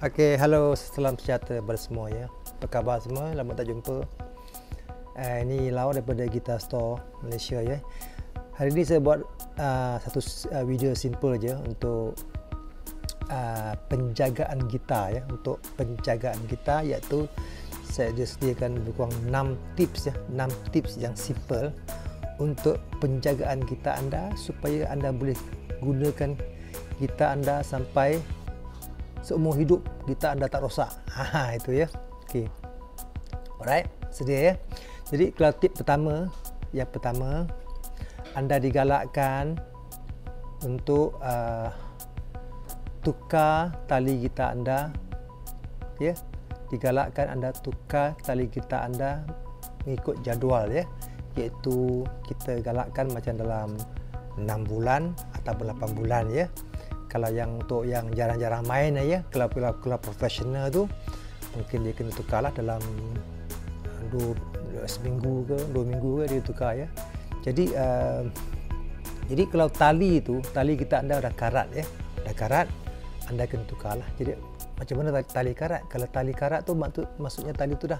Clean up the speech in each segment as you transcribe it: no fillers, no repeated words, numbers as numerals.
Okey, halo, salam sejahtera kepada semua ya. Apa khabar semua? Lama tak jumpa. Ini Lau daripada Guitar Store Malaysia ya. Hari ini saya buat satu video simple je untuk penjagaan gitar ya. Untuk penjagaan gitar, iaitu saya sediakan lebih kurang 6 tips ya, 6 tips yang simple untuk penjagaan gitar anda supaya anda boleh gunakan gitar anda sampai seumur hidup, gitar anda tak rosak. Itu ya. Okey. Alright, sedia ya. Jadi kalau tip pertama, yang pertama, anda digalakkan untuk tukar tali gitar anda. Ya. Digalakkan anda tukar tali gitar anda mengikut jadual ya. Iaitu kita galakkan macam dalam 6 bulan ataupun 8 bulan ya. Kalau yang untuk yang jarang-jarang main ya, kalau profesional tu mungkin dia kena tukarlah dalam 2 seminggu ke 2 minggu ke dia tukar ya. Jadi kalau tali kita anda dah karat ya, dah karat, anda kena tukarlah. Jadi macam mana tali karat? Kalau tali karat tu maksudnya tali tu dah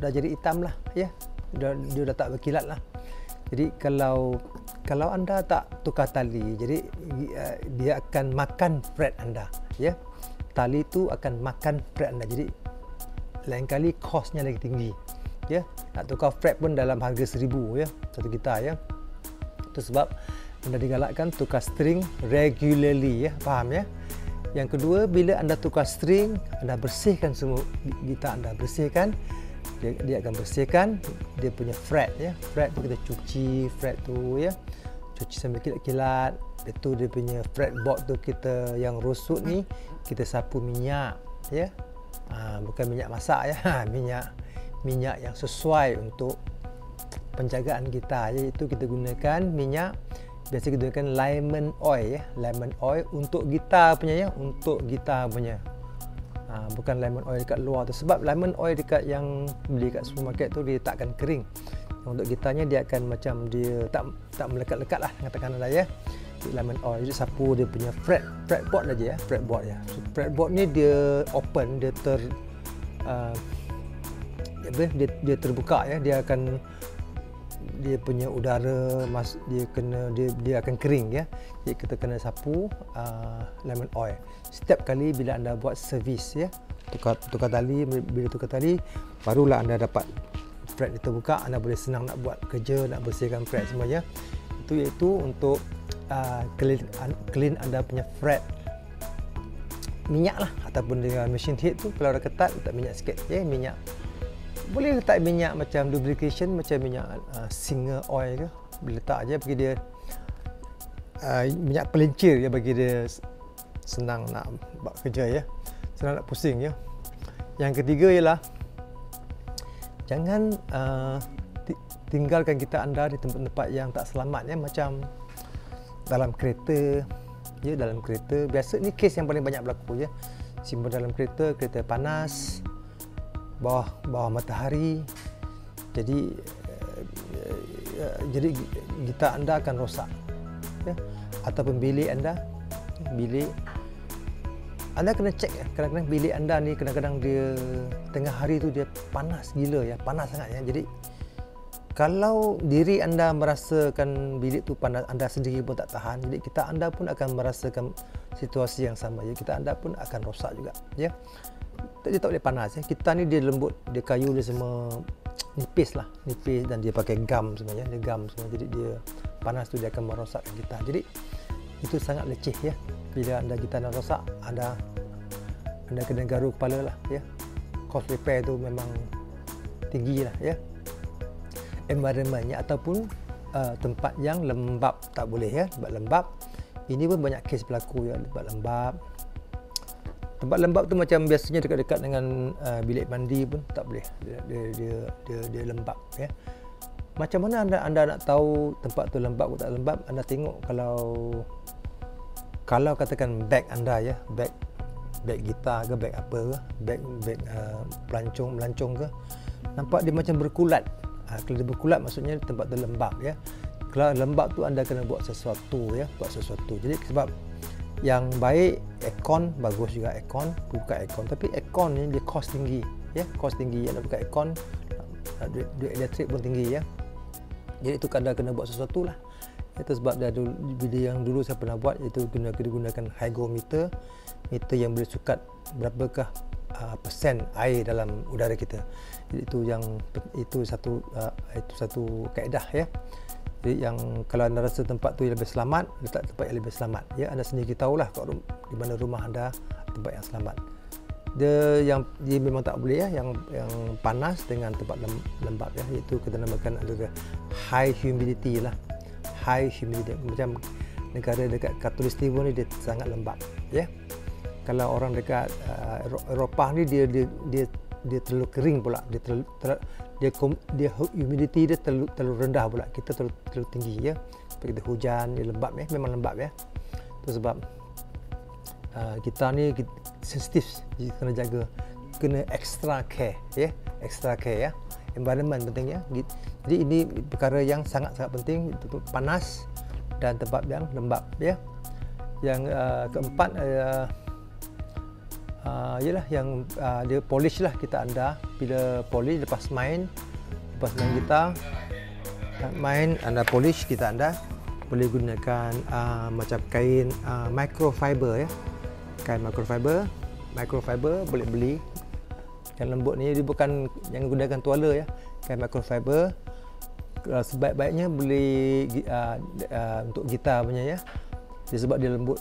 jadi hitam lah ya. Dia dah tak berkilat lah. Jadi kalau anda tak tukar tali, jadi dia akan makan fret anda ya. Tali tu akan makan fret anda. Jadi lain kali kosnya lagi tinggi ya. Nak tukar fret pun dalam harga 1000 ya, satu gitar ya. Itu sebab anda digalakkan tukar string regularly ya, faham ya. Yang kedua, bila anda tukar string, anda bersihkan semua gitar anda, bersihkan. Dia akan bersihkan dia punya fret ya. Fret tu kita cuci fret tu ya. Cuci sampai kilat-kilat. Itu dia punya fretboard tu kita yang rosut ni kita sapu minyak ya. Bukan minyak masak ya. Minyak yang sesuai untuk penjagaan gitar, iaitu kita gunakan minyak, biasa kita gunakan lemon oil ya. Lemon oil untuk gitar punya ya, untuk gitar punya. Bukan lemon oil dekat luar tu, sebab lemon oil dekat yang beli kat supermarket tu dia takkan kering. Untuk gitarnya dia akan macam dia tak melekat-lekat lah dengan tekanan dah ya. Lemon oil, jadi sapu dia punya fretboard aja ya, fretboard ya. So, fretboard ni dia open, dia terbuka ya, dia punya udara dia akan kering ya. Jadi kita kena sapu lemon oil setiap kali bila anda buat servis ya. Tukar tali, bila tukar tali barulah anda dapat fret dia terbuka, anda boleh senang nak buat kerja, nak bersihkan fret semuanya. Itu iaitu untuk clean anda punya fret. Minyak lah, ataupun dengan machine heat tu kalau dah ketat letak minyak sikit ya, minyak. Boleh letak minyak macam lubrication, macam minyak Singer oil ke, boleh letak aja bagi dia minyak pelincir ya, bagi dia senang nak buat kerja ya, senang nak pusing ya. Yang ketiga ialah jangan tinggalkan gitar anda di tempat-tempat yang tak selamat ya, macam dalam kereta ya. Dalam kereta biasa ni kes yang paling banyak berlaku ya, simpan dalam kereta panas, bawah matahari. Jadi gitar anda akan rosak ya. Ataupun bilik anda kena cek ya. Kadang-kadang bilik anda ni kadang-kadang dia tengah hari tu dia panas gila ya, panas sangat ya. Jadi kalau diri anda merasakan bilik tu panas, anda sendiri pun tak tahan, jadi gitar anda pun akan merasakan situasi yang sama ya. Gitar anda pun akan rosak juga ya. Dia tak boleh panas ya. Gitar ni dia lembut, dia kayu dia semua nipis dan dia pakai gam semuanya, dia gam semua. Jadi dia panas tu dia akan merosakkan gitar. Jadi itu sangat leceh ya. Bila anda gitar anda rosak, anda kena garu kepala lah ya. Cost repair tu memang tinggi lah ya. Environmentnya ataupun tempat yang lembab tak boleh ya. Tempat lembab ini pun banyak kes berlaku ya. Tempat lembab tu macam biasanya dekat-dekat dengan bilik mandi pun tak boleh. Dia lembab ya. Macam mana anda nak tahu tempat tu lembab atau tak lembab? Anda tengok kalau katakan beg anda ya, beg gitar ke, beg apa ke, beg melancong ke, nampak dia macam berkulat. Kalau dia berkulat maksudnya tempat tu lembab ya. Kalau lembab tu anda kena buat sesuatu ya, Jadi sebab Yang baik aircon, bagus juga aircon, buka aircon. Tapi aircon ni dia kos tinggi, ya, kos tinggi. Nak buka aircon, duit elektrik pun tinggi, ya. Jadi itu kadang kena buat sesuatu lah. Itu sebab dia video yang dulu saya pernah buat, itu gunakan hygrometer, meter yang boleh sukat berapakah persen air dalam udara kita. Jadi itu satu kaedah, ya. Jadi yang kalau anda rasa tempat tu lebih selamat, letak tempat yang lebih selamat, ya. Anda sendiri tahulah kalau di mana rumah anda tempat yang selamat. Dia memang tak boleh, ya, yang panas dengan tempat lembap, ya. Itu kita namakan ada high humidity lah. High humidity, macam negara dekat Khatulistiwa ni dia sangat lembap, ya. Kalau orang dekat Eropah ni dia terlalu kering pula, dia humidity dia terlalu rendah pula, kita terlalu tinggi, ya. Seperti hujan dia lembap, ya, memang lembap, ya. Itu sebab kita ni sensitif, jadi kena jaga, kena extra care, ya, extra care, ya. Environment penting, ya. Jadi ini perkara yang sangat-sangat penting, panas dan tempat yang lembap, ya. Yang keempat ialah yang dia polish lah kita anda. Bila polish lepas main gitar, anda polish kita anda boleh gunakan macam kain microfiber, ya. Kain microfiber boleh beli. Yang lembut ni dia bukan, jangan gunakan tuala, ya. Kain microfiber sebaik-baiknya boleh untuk gitar punya, ya. Dia sebab dia lembut,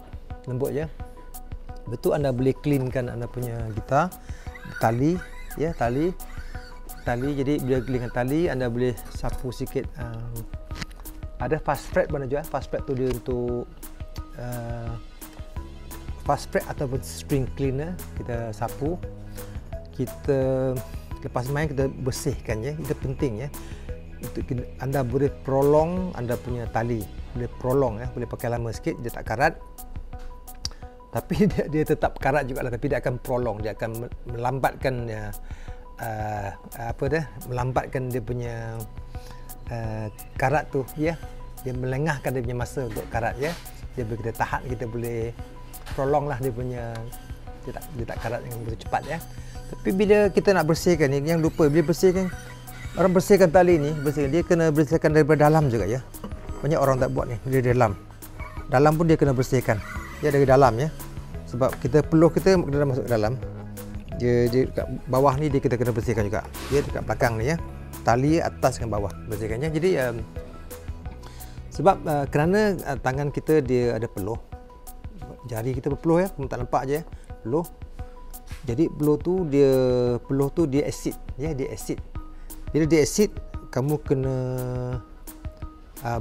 ya. Betul, anda boleh cleankan anda punya gitar, tali, ya, tali. Jadi bila cleankan tali, anda boleh sapu sikit. Ada fast fret mana juga. Fast fret tu dia untuk fast fret ataupun string cleaner. Kita sapu, kita lepas main kita bersihkan, ya. Itu penting, ya. Anda boleh prolong anda punya tali, boleh prolong, ya. Boleh pakai lama sikit, dia tak karat. Tapi dia tetap karat juga lah, tapi dia akan prolong, dia akan melambatkan melambatkan dia punya karat tu, ya. Dia melengahkan dia punya masa untuk karat, ya. Dia boleh kita tahan, kita boleh prolong lah dia punya, dia tak karat dengan begitu cepat, ya. Tapi bila kita nak bersihkan ni, yang lupa bila bersihkan, orang bersihkan tali ni, dia kena bersihkan daripada dalam juga, ya. Banyak orang tak buat ni, dari dalam pun dia kena bersihkan, ya, dari dalam, ya. Sebab kita peluh kita masuk ke dalam, dia kat bawah ni kita kena bersihkan juga, dia dekat belakang ni, ya. Tali atas dengan bawah bersihkannya. Jadi sebab kerana tangan kita dia ada peluh, jari kita berpeluh, ya, kamu tak nampak je, ya, peluh. Jadi peluh tu dia asid, ya, dia asid. Bila dia asid, kamu kena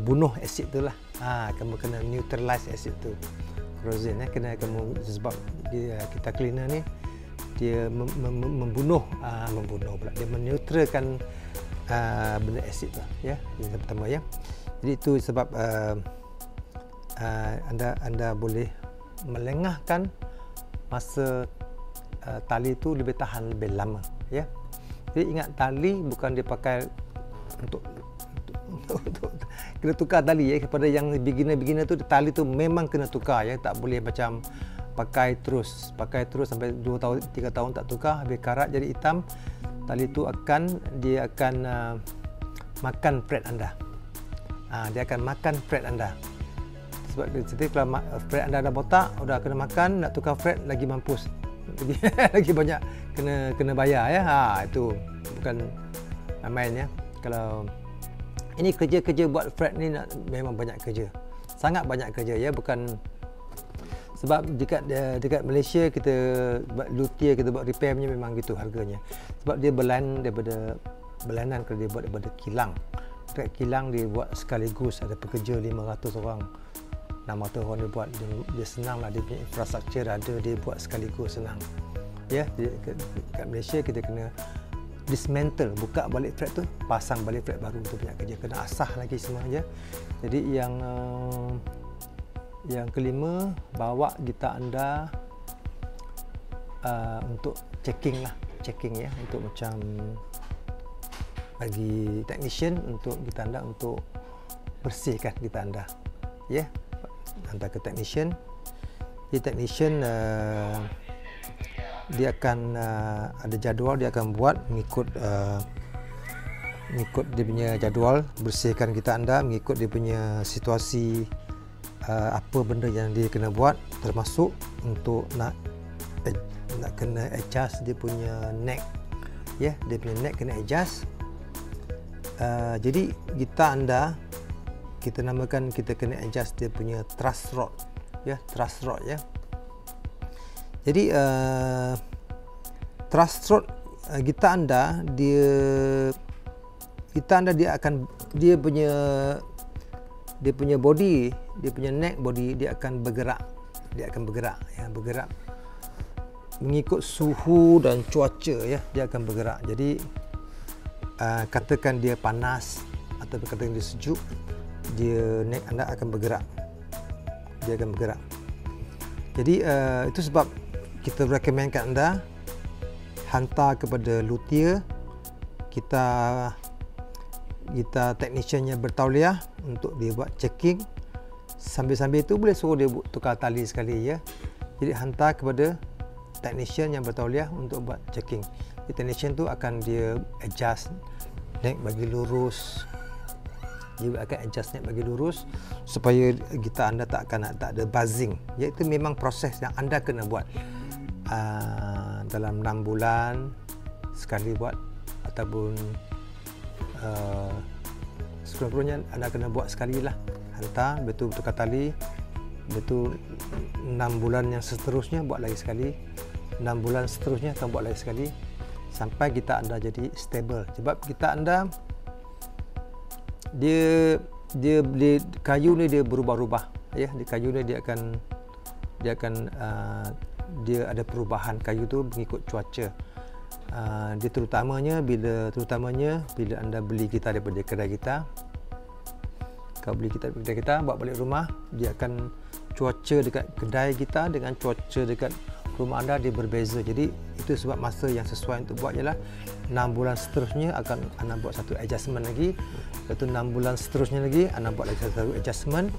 bunuh asid tu lah. Kamu kena neutralize asid tu, corrosion, ya. Kena kamu, sebab kita cleaner ni dia membunuh pula, dia meneutralkan benda asid tu, ya. Yang pertama, ya. Jadi itu sebab anda boleh melengahkan masa tali tu lebih tahan lebih lama, ya. Jadi ingat, tali bukan dipakai untuk kena tukar tali, ya. Kepada yang beginner tu, tali tu memang kena tukar, ya. Tak boleh macam pakai terus sampai 2 tahun 3 tahun tak tukar, habis karat jadi hitam. Tali tu akan makan fret anda. Dia akan makan fret anda. Sebab kalau fret anda dah botak, dah kena makan, nak tukar fret lagi mampus. Lagi banyak kena bayar, ya. Itu bukan main, ya. Kalau ini kerja buat fret ni memang banyak kerja, sangat banyak kerja, ya. Bukan sebab dekat Malaysia kita buat luthier, kita buat repair punya memang gitu harganya. Sebab dia berlainan kalau dia buat daripada kilang. Dekat kilang dia buat sekaligus, ada pekerja 500 orang, 600 orang dia buat. Dia senang lah, dia punya infrastruktur ada, dia buat sekaligus, senang, ya. Dekat Malaysia kita kena dismantle, buka balik fret tu, pasang balik fret baru, tu banyak kerja, kena asah lagi semua, ya. Jadi yang kelima, bawa gitar anda untuk checking, ya, untuk macam bagi technician untuk gitar anda, untuk bersihkan gitar anda, ya. Hantar ke technician, Jadi technician dia akan ada jadual, dia akan buat mengikut dia punya jadual, bersihkan gitar anda mengikut dia punya situasi, apa benda yang dia kena buat, termasuk untuk nak kena adjust dia punya neck, ya, dia punya neck kena adjust. Jadi gitar anda kita namakan, kita kena adjust dia punya truss rod, ya, truss rod, ya. Jadi truss rod gitar anda, dia punya body, dia punya neck body, dia akan bergerak, ya, bergerak mengikut suhu dan cuaca, ya, dia akan bergerak. Jadi katakan dia panas atau katakan dia sejuk, dia neck anda akan bergerak, dia akan bergerak. Jadi itu sebab kita recommendkan anda hantar kepada luthier, kita technician yang bertauliah untuk dia buat checking. Sambil-sambil itu boleh suruh dia tukar tali sekali, ya. Jadi hantar kepada technician yang bertauliah untuk buat checking. Jadi technician tu akan dia adjust neck bagi lurus, dia akan adjust neck bagi lurus supaya gitar anda tak ada buzzing. Iaitu memang proses yang anda kena buat dalam 6 bulan sekali buat, ataupun sekurang-kurangnya anda kena buat sekali lah, hantar, betul tukar tali, betul 6 bulan yang seterusnya buat lagi sekali, 6 bulan seterusnya akan buat lagi sekali, sampai gitar anda jadi stable. Sebab gitar anda dia kayu ni dia berubah-ubah, ya, di kayu ni dia akan dia ada perubahan kayu tu mengikut cuaca. Dia terutamanya bila anda beli gitar daripada kedai gitar, kalau beli gitar daripada kedai gitar bawa balik rumah, dia akan, cuaca dekat kedai gitar dengan cuaca dekat rumah anda dia berbeza. Jadi itu sebab masa yang sesuai untuk buat ialah 6 bulan seterusnya akan anda buat satu adjustment lagi, lepas tu 6 bulan seterusnya lagi anda buat lagi satu adjustment,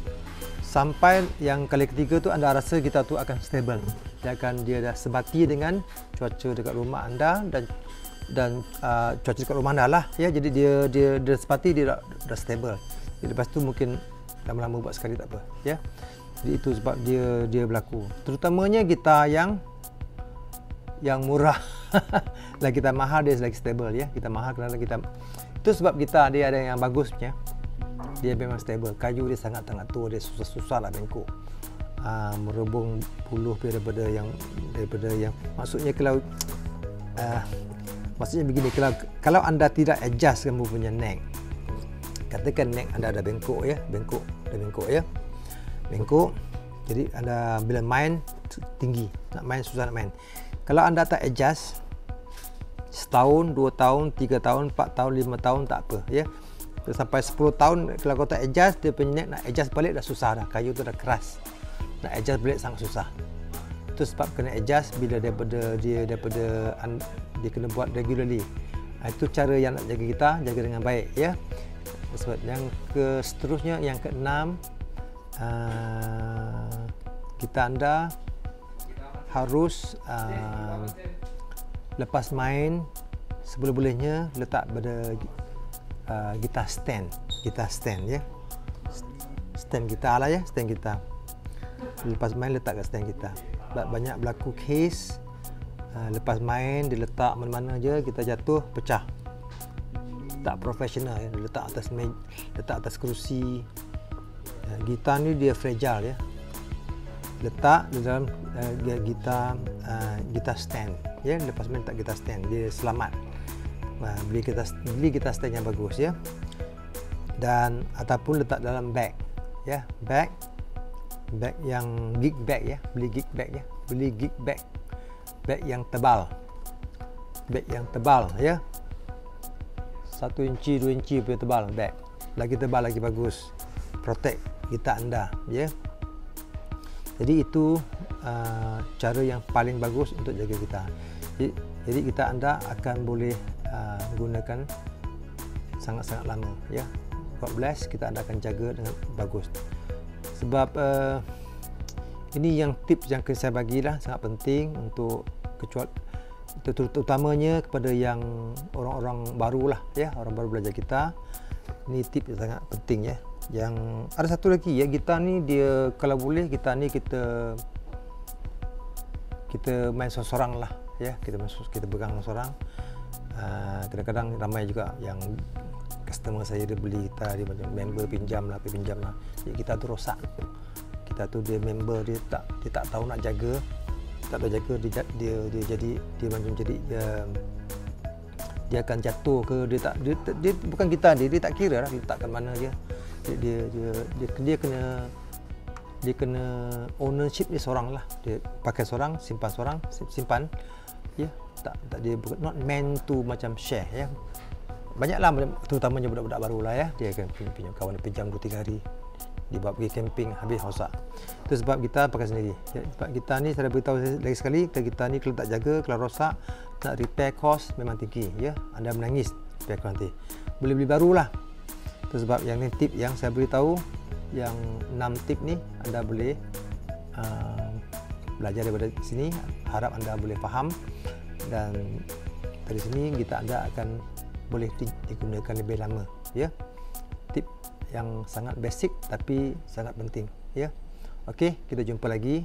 sampai yang kali ketiga tu anda rasa gitar tu akan stable. Dia dah sebati dengan cuaca dekat rumah anda dan cuaca dekat rumah anda lah, ya. Jadi dia sebati, dia dah stable. Jadi lepas tu mungkin lama-lama buat sekali tak apa, ya. Jadi itu sebab dia berlaku. Terutamanya gitar yang murah. Lagi kita mahal dia lagi stable, ya. Kita mahal kerana kita, itu sebab gitar dia ada yang bagusnya, dia memang stable. Kayu dia sangat-sangat tua, dia susah lah bengkok. Merubung puluh daripada yang maksudnya kalau maksudnya begini, kalau anda tidak adjust kamu punya neck, katakan neck anda ada bengkok, ya, bengkok, ya, bengkok. Jadi anda bila main tinggi, nak main susah nak main. Kalau anda tak adjust, setahun, 2 tahun, 3 tahun, 4 tahun, 5 tahun tak apa, ya. Sampai 10 tahun kalau kau tak adjust, dia punya neck nak adjust balik dah susah dah, kayu tu dah keras, nak adjust balik sangat susah. Itu sebab kena adjust bila dia kena buat regularly. Itu cara yang nak jaga gitar, jaga dengan baik, ya. Sebab yang seterusnya, yang ke-6, gitar anda harus lepas main seboleh-bolehnya letak pada gitar stand, ya, stand gitar lah, ya, stand gitar. Lepas main letak kat stand gitar. Banyak berlaku case lepas main diletak mana-mana je, kita jatuh pecah. Tak profesional, ya, letak atas letak atas kerusi. Gitar ni dia fragile, ya, letak di dalam gitar stand, ya. Lepas main letak gitar stand, dia selamat. Beli gitar stand yang bagus, ya. Dan ataupun letak dalam bag, ya, bag yang gig bag, ya. Beli gig bag yang tebal, ya, 1 inci 2 inci punya tebal bag, lagi tebal lagi bagus, protect gitar anda, ya. Jadi itu cara yang paling bagus untuk jaga gitar. Jadi gitar anda akan boleh gunakan sangat-sangat lama, ya. God bless, kita anda akan jaga dengan bagus. Sebab Ini yang tips yang saya bagilah sangat penting untuk terutamanya kepada yang orang-orang baru lah ya, orang baru belajar gitar. Ini tips yang sangat penting ya. Yang ada satu lagi ya, gitar ni dia kalau boleh gitar ni kita main seorang lah ya, kita pegang seorang. Kadang-kadang ramai juga yang customer saya dia beli gitar, dia macam member pinjam lah. Jadi gitar tu rosak. Gitar tu dia member dia tak tahu nak jaga, dia macam jadi dia akan jatuh ke, dia bukan gitar dia tak kira lah letakkan mana dia kena ownership dia seorang lah, dia pakai seorang, simpan ya, tak dia not meant to macam share ya. Banyaklah terutamanya budak-budak baru lah ya, dia akan pinjam kawan, pinjam 2-3 hari dibawa pergi camping, habis rosak. Itu sebab kita pakai sendiri ya. Sebab gitar ni saya beritahu lagi sekali, gitar ni kalau tak jaga, kalau rosak, nak repair cost memang tinggi ya, anda menangis repair cost nanti. Boleh beli baru lah. Itu sebab yang ni tip yang saya beritahu, yang 6 tip ni anda boleh belajar daripada sini. Harap anda boleh faham, dan dari sini gitar anda akan boleh digunakan lebih lama ya. Tip yang sangat basic tapi sangat penting ya. Okey, kita jumpa lagi.